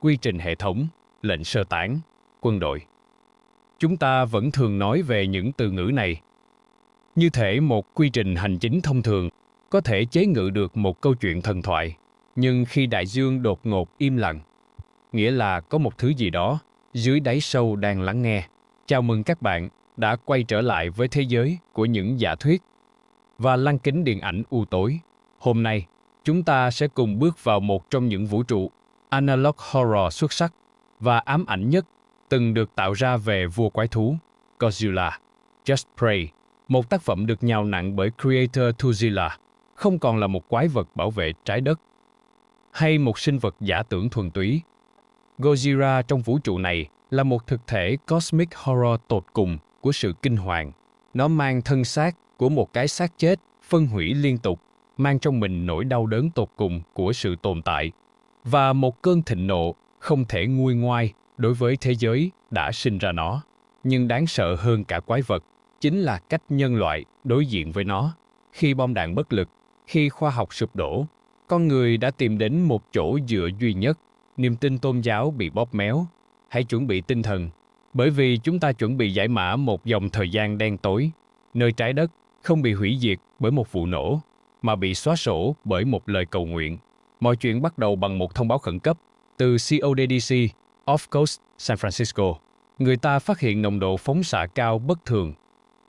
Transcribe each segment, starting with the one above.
quy trình hệ thống, lệnh sơ tán, quân đội. Chúng ta vẫn thường nói về những từ ngữ này. Như thể một quy trình hành chính thông thường có thể chế ngự được một câu chuyện thần thoại, nhưng khi đại dương đột ngột im lặng, nghĩa là có một thứ gì đó dưới đáy sâu đang lắng nghe. Chào mừng các bạn đã quay trở lại với thế giới của những giả thuyết và lăng kính điện ảnh u tối. Hôm nay, chúng ta sẽ cùng bước vào một trong những vũ trụ analog horror xuất sắc và ám ảnh nhất từng được tạo ra về vua quái thú, Godzilla. Just Prey, một tác phẩm được nhào nặn bởi creator Godzilla, không còn là một quái vật bảo vệ trái đất hay một sinh vật giả tưởng thuần túy. Godzilla trong vũ trụ này là một thực thể cosmic horror tột cùng của sự kinh hoàng. Nó mang thân xác của một cái xác chết, phân hủy liên tục, mang trong mình nỗi đau đớn tột cùng của sự tồn tại và một cơn thịnh nộ không thể nguôi ngoai đối với thế giới đã sinh ra nó. Nhưng đáng sợ hơn cả quái vật chính là cách nhân loại đối diện với nó. Khi bom đạn bất lực, khi khoa học sụp đổ, con người đã tìm đến một chỗ dựa duy nhất. Niềm tin tôn giáo bị bóp méo. Hãy chuẩn bị tinh thần, bởi vì chúng ta chuẩn bị giải mã một dòng thời gian đen tối, nơi trái đất không bị hủy diệt bởi một vụ nổ, mà bị xóa sổ bởi một lời cầu nguyện. Mọi chuyện bắt đầu bằng một thông báo khẩn cấp từ CODDC, Off Coast, San Francisco. Người ta phát hiện nồng độ phóng xạ cao bất thường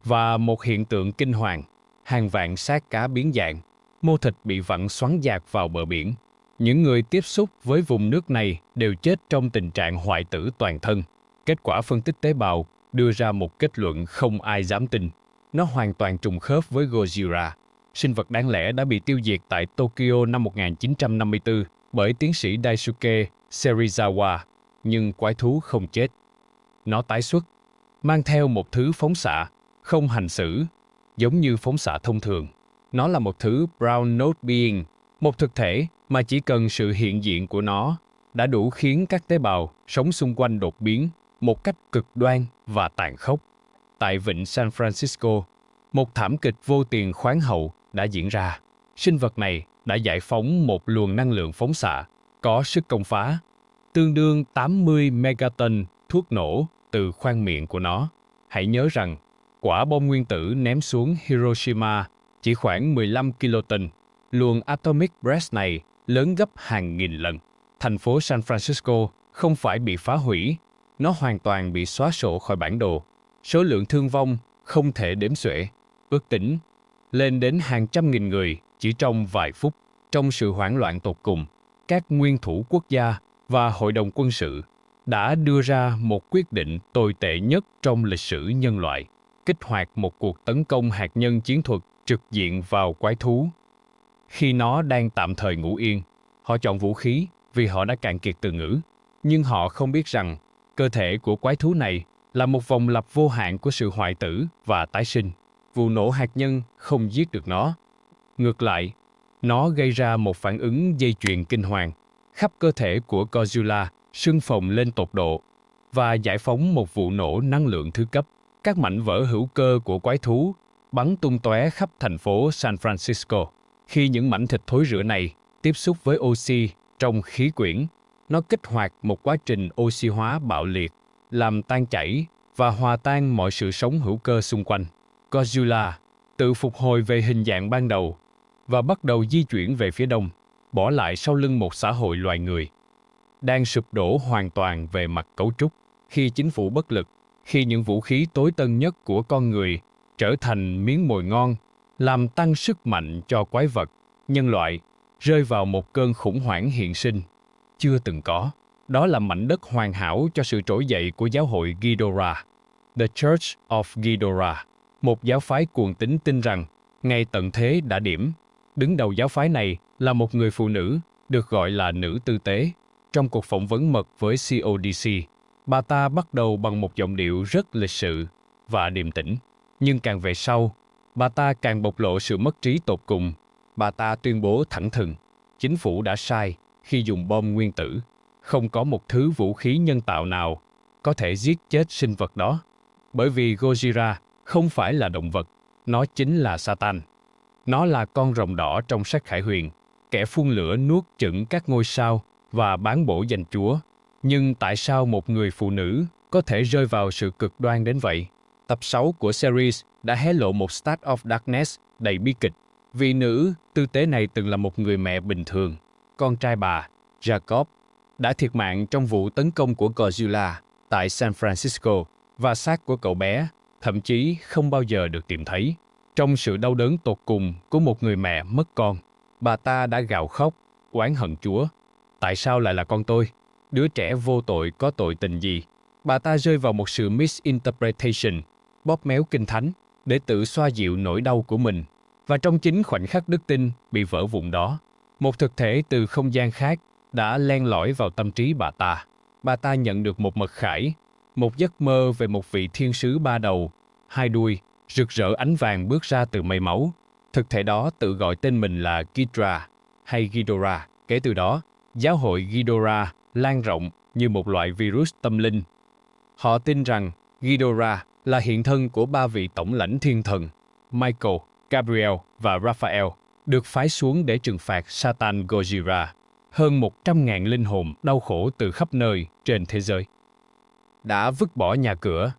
và một hiện tượng kinh hoàng, hàng vạn xác cá biến dạng, mô thịt bị vặn xoắn dạt vào bờ biển. Những người tiếp xúc với vùng nước này đều chết trong tình trạng hoại tử toàn thân. Kết quả phân tích tế bào đưa ra một kết luận không ai dám tin. Nó hoàn toàn trùng khớp với Godzilla, sinh vật đáng lẽ đã bị tiêu diệt tại Tokyo năm 1954 bởi tiến sĩ Daisuke Serizawa, nhưng quái thú không chết. Nó tái xuất, mang theo một thứ phóng xạ, không hành xử, giống như phóng xạ thông thường. Nó là một thứ brown note being, một thực thể mà chỉ cần sự hiện diện của nó đã đủ khiến các tế bào sống xung quanh đột biến một cách cực đoan và tàn khốc. Tại vịnh San Francisco, một thảm kịch vô tiền khoáng hậu đã diễn ra. Sinh vật này đã giải phóng một luồng năng lượng phóng xạ có sức công phá, tương đương 80 megaton thuốc nổ từ khoang miệng của nó. Hãy nhớ rằng, quả bom nguyên tử ném xuống Hiroshima chỉ khoảng 15 kiloton. Luồng atomic breath này lớn gấp hàng nghìn lần. Thành phố San Francisco không phải bị phá hủy, nó hoàn toàn bị xóa sổ khỏi bản đồ. Số lượng thương vong không thể đếm xuể, ước tính lên đến hàng trăm nghìn người chỉ trong vài phút. Trong sự hoảng loạn tột cùng, các nguyên thủ quốc gia và hội đồng quân sự đã đưa ra một quyết định tồi tệ nhất trong lịch sử nhân loại, kích hoạt một cuộc tấn công hạt nhân chiến thuật trực diện vào quái thú. Khi nó đang tạm thời ngủ yên, họ chọn vũ khí vì họ đã cạn kiệt từ ngữ. Nhưng họ không biết rằng cơ thể của quái thú này là một vòng lặp vô hạn của sự hoại tử và tái sinh. Vụ nổ hạt nhân không giết được nó. Ngược lại, nó gây ra một phản ứng dây chuyền kinh hoàng. Khắp cơ thể của Godzilla sưng phồng lên tột độ và giải phóng một vụ nổ năng lượng thứ cấp. Các mảnh vỡ hữu cơ của quái thú bắn tung tóe khắp thành phố San Francisco. Khi những mảnh thịt thối rữa này tiếp xúc với oxy trong khí quyển, nó kích hoạt một quá trình oxy hóa bạo liệt, làm tan chảy và hòa tan mọi sự sống hữu cơ xung quanh. Godzilla tự phục hồi về hình dạng ban đầu và bắt đầu di chuyển về phía đông, bỏ lại sau lưng một xã hội loài người đang sụp đổ hoàn toàn về mặt cấu trúc. Khi chính phủ bất lực, khi những vũ khí tối tân nhất của con người trở thành miếng mồi ngon, làm tăng sức mạnh cho quái vật, nhân loại rơi vào một cơn khủng hoảng hiện sinh chưa từng có. Đó là mảnh đất hoàn hảo cho sự trỗi dậy của giáo hội Ghidorah, The Church of Ghidorah, một giáo phái cuồng tín tin rằng ngày tận thế đã điểm. Đứng đầu giáo phái này là một người phụ nữ được gọi là nữ tư tế. Trong cuộc phỏng vấn mật với CODC, bà ta bắt đầu bằng một giọng điệu rất lịch sự và điềm tĩnh. Nhưng càng về sau, bà ta càng bộc lộ sự mất trí tột cùng. Bà ta tuyên bố thẳng thừng, chính phủ đã sai khi dùng bom nguyên tử. Không có một thứ vũ khí nhân tạo nào có thể giết chết sinh vật đó. Bởi vì Godzilla không phải là động vật, nó chính là Satan. Nó là con rồng đỏ trong sách Khải Huyền, kẻ phun lửa nuốt chửng các ngôi sao và bán bổ danh Chúa. Nhưng tại sao một người phụ nữ có thể rơi vào sự cực đoan đến vậy? Tập 6 của series đã hé lộ một Start of Darkness đầy bi kịch. Vị nữ tư tế này từng là một người mẹ bình thường. Con trai bà, Jacob, đã thiệt mạng trong vụ tấn công của Godzilla tại San Francisco và xác của cậu bé thậm chí không bao giờ được tìm thấy. Trong sự đau đớn tột cùng của một người mẹ mất con, bà ta đã gào khóc, oán hận Chúa. Tại sao lại là con tôi? Đứa trẻ vô tội có tội tình gì? Bà ta rơi vào một sự misinterpretation, bóp méo kinh thánh để tự xoa dịu nỗi đau của mình. Và trong chính khoảnh khắc đức tin bị vỡ vụn đó, một thực thể từ không gian khác đã len lỏi vào tâm trí bà ta. Bà ta nhận được một mật khải, một giấc mơ về một vị thiên sứ ba đầu, hai đuôi, rực rỡ ánh vàng bước ra từ mây máu. Thực thể đó tự gọi tên mình là Ghidra hay Ghidorah. Kể từ đó, giáo hội Ghidorah lan rộng như một loại virus tâm linh. Họ tin rằng Ghidorah là hiện thân của ba vị tổng lãnh thiên thần, Michael, Gabriel và Raphael, được phái xuống để trừng phạt Satan Gojira, hơn 100.000 linh hồn đau khổ từ khắp nơi trên thế giới. Đã vứt bỏ nhà cửa,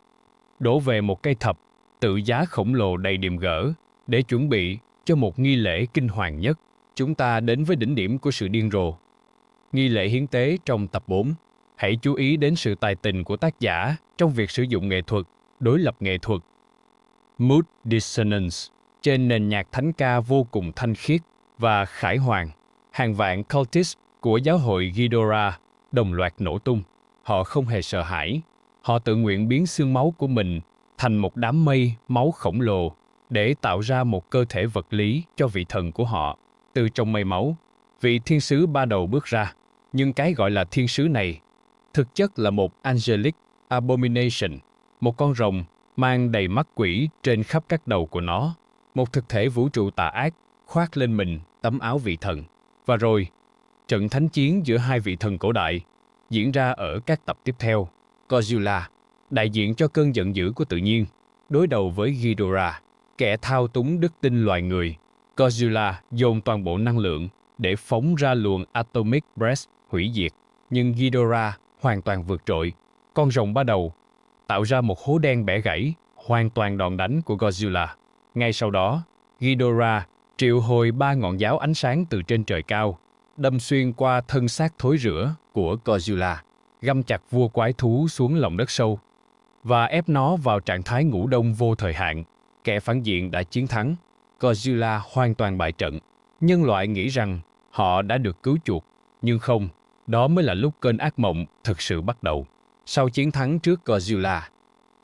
đổ về một cây thập, tự giá khổng lồ đầy điềm gở để chuẩn bị cho một nghi lễ kinh hoàng nhất. Chúng ta đến với đỉnh điểm của sự điên rồ. Nghi lễ hiến tế trong tập 4. Hãy chú ý đến sự tài tình của tác giả trong việc sử dụng nghệ thuật, đối lập nghệ thuật. Mood Dissonance trên nền nhạc thánh ca vô cùng thanh khiết và khải hoàn. Hàng vạn cultist của giáo hội Ghidorah đồng loạt nổ tung. Họ không hề sợ hãi. Họ tự nguyện biến xương máu của mình thành một đám mây máu khổng lồ để tạo ra một cơ thể vật lý cho vị thần của họ. Từ trong mây máu, vị thiên sứ ba đầu bước ra. Nhưng cái gọi là thiên sứ này thực chất là một angelic abomination, một con rồng mang đầy mắt quỷ trên khắp các đầu của nó, một thực thể vũ trụ tà ác khoác lên mình tấm áo vị thần. Và rồi, trận thánh chiến giữa hai vị thần cổ đại diễn ra ở các tập tiếp theo. Godzilla, đại diện cho cơn giận dữ của tự nhiên, đối đầu với Ghidorah, kẻ thao túng đức tin loài người. Godzilla dồn toàn bộ năng lượng để phóng ra luồng Atomic Breath hủy diệt, nhưng Ghidorah hoàn toàn vượt trội. Con rồng ba đầu tạo ra một hố đen bẻ gãy hoàn toàn đòn đánh của Godzilla. Ngay sau đó, Ghidorah triệu hồi ba ngọn giáo ánh sáng từ trên trời cao, đâm xuyên qua thân xác thối rữa của Godzilla, găm chặt vua quái thú xuống lòng đất sâu và ép nó vào trạng thái ngủ đông vô thời hạn. Kẻ phản diện đã chiến thắng. Godzilla hoàn toàn bại trận. Nhân loại nghĩ rằng họ đã được cứu chuộc, nhưng không, đó mới là lúc cơn ác mộng thực sự bắt đầu. Sau chiến thắng trước Godzilla,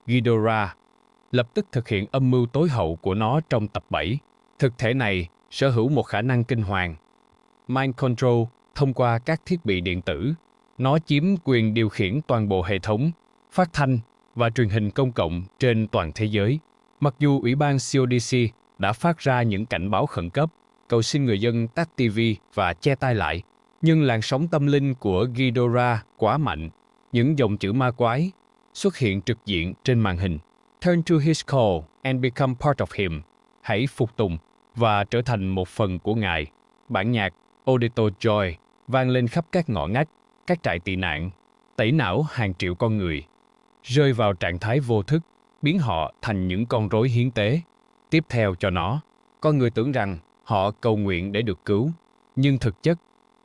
Ghidorah lập tức thực hiện âm mưu tối hậu của nó trong tập 7. Thực thể này sở hữu một khả năng kinh hoàng. Mind Control thông qua các thiết bị điện tử. Nó chiếm quyền điều khiển toàn bộ hệ thống, phát thanh và truyền hình công cộng trên toàn thế giới. Mặc dù Ủy ban CODC đã phát ra những cảnh báo khẩn cấp, cầu xin người dân tắt TV và che tai lại, nhưng làn sóng tâm linh của Ghidorah quá mạnh. Những dòng chữ ma quái xuất hiện trực diện trên màn hình. Turn to his call and become part of him. Hãy phục tùng và trở thành một phần của Ngài. Bản nhạc Odetto Joy vang lên khắp các ngõ ngách, các trại tị nạn, tẩy não hàng triệu con người, rơi vào trạng thái vô thức, biến họ thành những con rối hiến tế. Tiếp theo cho nó, con người tưởng rằng họ cầu nguyện để được cứu, nhưng thực chất,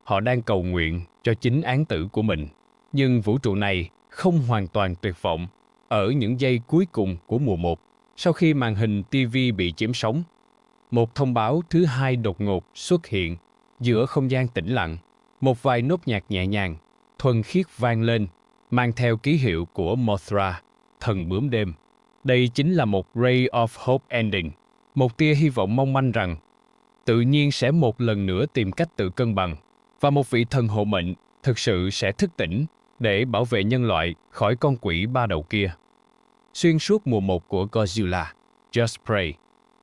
họ đang cầu nguyện cho chính án tử của mình. Nhưng vũ trụ này không hoàn toàn tuyệt vọng. Ở những giây cuối cùng của mùa 1, sau khi màn hình TV bị chiếm sóng, một thông báo thứ hai đột ngột xuất hiện giữa không gian tĩnh lặng. Một vài nốt nhạc nhẹ nhàng, thuần khiết vang lên, mang theo ký hiệu của Mothra, thần bướm đêm. Đây chính là một Ray of Hope Ending, một tia hy vọng mong manh rằng tự nhiên sẽ một lần nữa tìm cách tự cân bằng, và một vị thần hộ mệnh thực sự sẽ thức tỉnh để bảo vệ nhân loại khỏi con quỷ ba đầu kia. Xuyên suốt mùa 1 của Godzilla, Just Pray,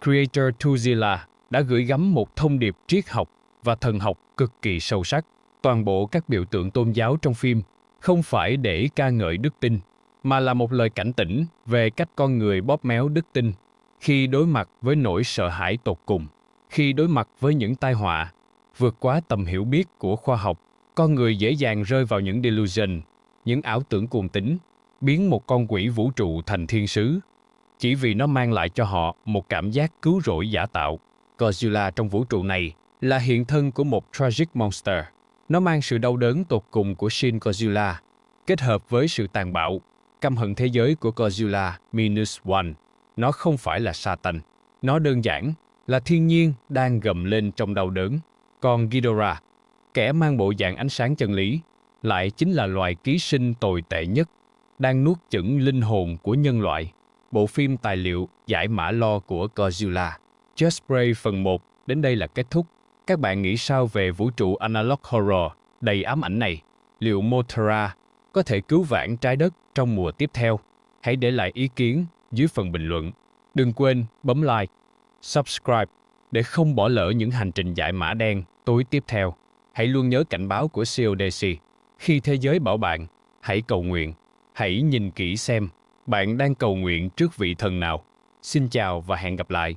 creator Tuzilla đã gửi gắm một thông điệp triết học và thần học cực kỳ sâu sắc. Toàn bộ các biểu tượng tôn giáo trong phim không phải để ca ngợi đức tin, mà là một lời cảnh tỉnh về cách con người bóp méo đức tin khi đối mặt với nỗi sợ hãi tột cùng. Khi đối mặt với những tai họa, vượt quá tầm hiểu biết của khoa học, con người dễ dàng rơi vào những delusion, những ảo tưởng cuồng tín, biến một con quỷ vũ trụ thành thiên sứ, chỉ vì nó mang lại cho họ một cảm giác cứu rỗi giả tạo. Godzilla trong vũ trụ này là hiện thân của một tragic monster. Nó mang sự đau đớn tột cùng của Shin Godzilla, kết hợp với sự tàn bạo, căm hận thế giới của Godzilla Minus One. Nó không phải là Satan. Nó đơn giản là thiên nhiên đang gầm lên trong đau đớn. Còn Ghidorah, kẻ mang bộ dạng ánh sáng chân lý, lại chính là loài ký sinh tồi tệ nhất, đang nuốt chửng linh hồn của nhân loại. Bộ phim tài liệu Giải mã lo của Godzilla, Just Pray phần 1 đến đây là kết thúc. Các bạn nghĩ sao về vũ trụ analog horror đầy ám ảnh này? Liệu Mothra có thể cứu vãn trái đất trong mùa tiếp theo? Hãy để lại ý kiến dưới phần bình luận. Đừng quên bấm like, subscribe để không bỏ lỡ những hành trình giải mã đen tối tiếp theo. Hãy luôn nhớ cảnh báo của CODC. Khi thế giới bảo bạn, hãy cầu nguyện. Hãy nhìn kỹ xem bạn đang cầu nguyện trước vị thần nào. Xin chào và hẹn gặp lại.